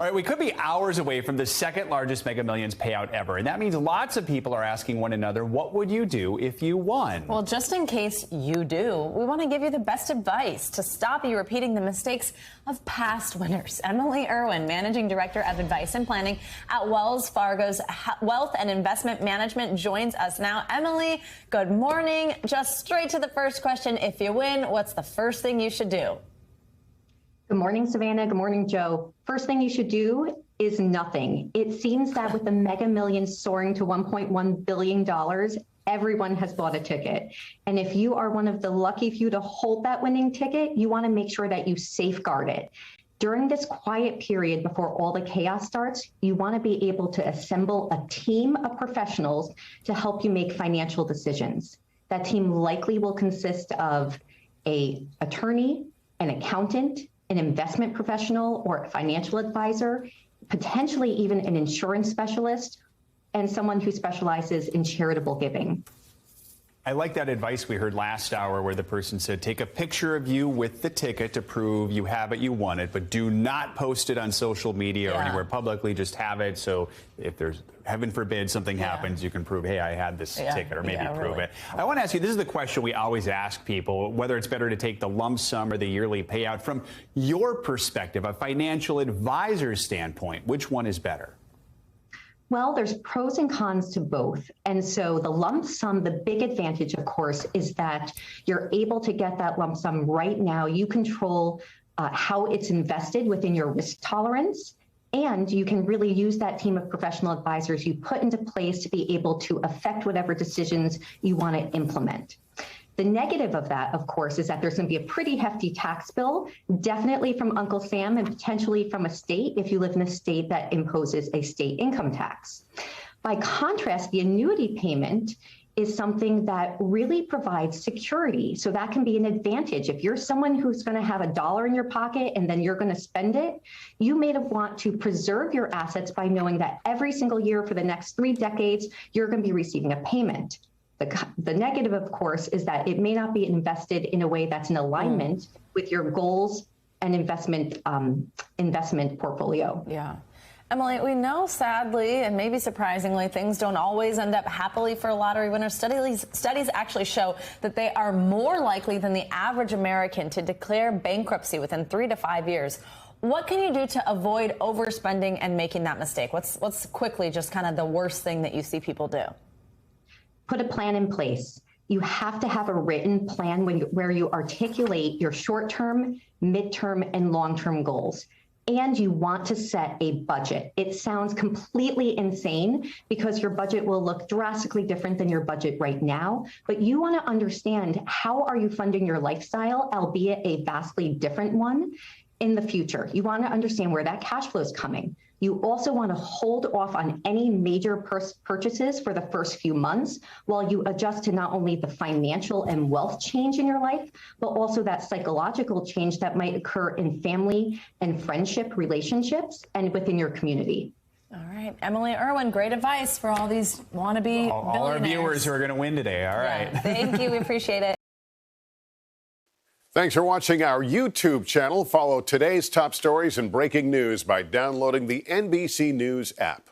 All right, we could be hours away from the second largest Mega Millions payout ever. And that means lots of people are asking one another, what would you do if you won? Well, just in case you do, we want to give you the best advice to stop you repeating the mistakes of past winners. Emily Irwin, Managing Director of Advice and Planning at Wells Fargo's Wealth and Investment Management, joins us now. Emily, good morning. Just straight to the first question. If you win, what's the first thing you should do? Good morning, Savannah. Good morning, Joe. First thing you should do is nothing. It seems that with the Mega Millions soaring to $1.1 billion, everyone has bought a ticket. And if you are one of the lucky few to hold that winning ticket, you want to make sure that you safeguard it. During this quiet period before all the chaos starts, you want to be able to assemble a team of professionals to help you make financial decisions. That team likely will consist of an attorney, an accountant, an investment professional or a financial advisor, potentially even an insurance specialist, and someone who specializes in charitable giving. I like that advice we heard last hour where the person said, take a picture of you with the ticket to prove you have it, you won it, but do not post it on social media or anywhere publicly. Just have it. So if there's, heaven forbid, something happens, you can prove, hey, I had this ticket, or maybe prove it. I want to ask you, this is the question we always ask people, whether it's better to take the lump sum or the yearly payout. From your perspective, a financial advisor's standpoint, which one is better? Well, there's pros and cons to both. And so the lump sum, the big advantage, of course, is that you're able to get that lump sum right now. You control how it's invested within your risk tolerance, and you can really use that team of professional advisors you put into place to be able to affect whatever decisions you want to implement. The negative of that, of course, is that there's going to be a pretty hefty tax bill, definitely from Uncle Sam and potentially from a state if you live in a state that imposes a state income tax. By contrast, the annuity payment is something that really provides security. So that can be an advantage. If you're someone who's going to have $1 in your pocket and then you're going to spend it, you may want to preserve your assets by knowing that every single year for the next 3 decades, you're going to be receiving a payment. The negative, of course, is that it may not be invested in a way that's in alignment with your goals and investment portfolio. Yeah. Emily, we know, sadly, and maybe surprisingly, things don't always end up happily for lottery winners. Studies actually show that they are more likely than the average American to declare bankruptcy within 3 to 5 years. What can you do to avoid overspending and making that mistake? What's quickly just kind of the worst thing that you see people do? Put a plan in place. You have to have a written plan where you articulate your short-term, mid-term, and long-term goals. And you want to set a budget. It sounds completely insane because your budget will look drastically different than your budget right now, but you want to understand how are you funding your lifestyle, albeit a vastly different one, in the future. You want to understand where that cash flow is coming. You also want to hold off on any major purchases for the first few months while you adjust to not only the financial and wealth change in your life, but also that psychological change that might occur in family and friendship relationships and within your community. All right. Emily Irwin, great advice for all these wannabe all our viewers who are going to win today. All right. Thank you. We appreciate it. Thanks for watching our YouTube channel. Follow today's top stories and breaking news by downloading the NBC News app.